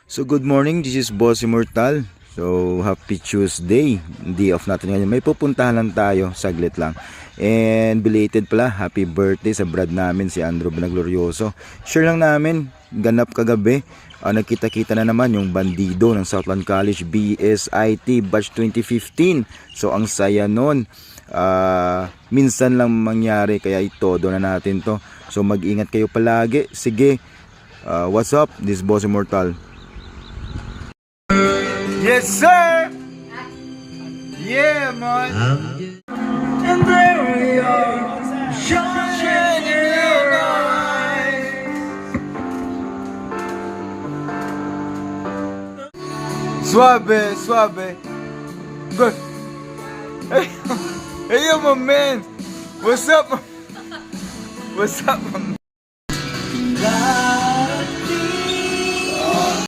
So good morning, this is Boss Immortal. So happy Tuesday, day off natin ngayon. May pupuntahan lang tayo, saglit lang. And belated pala, happy birthday sa brad namin si Andrew Banaglorioso. Share lang namin, ganap kagabi. Nagkita-kita na naman yung bandido ng Southland College BSIT Batch 2015. So ang saya nun. Minsan lang mangyari, kaya itodo na natin to. So mag-ingat kayo palagi. Sige, what's up? This is Boss Immortal. Yes, sir! Yeah, man! And there we are, shining in your eyes. Suave, suave. Good. Hey, hey, yo, my man. What's up? What's up, my man?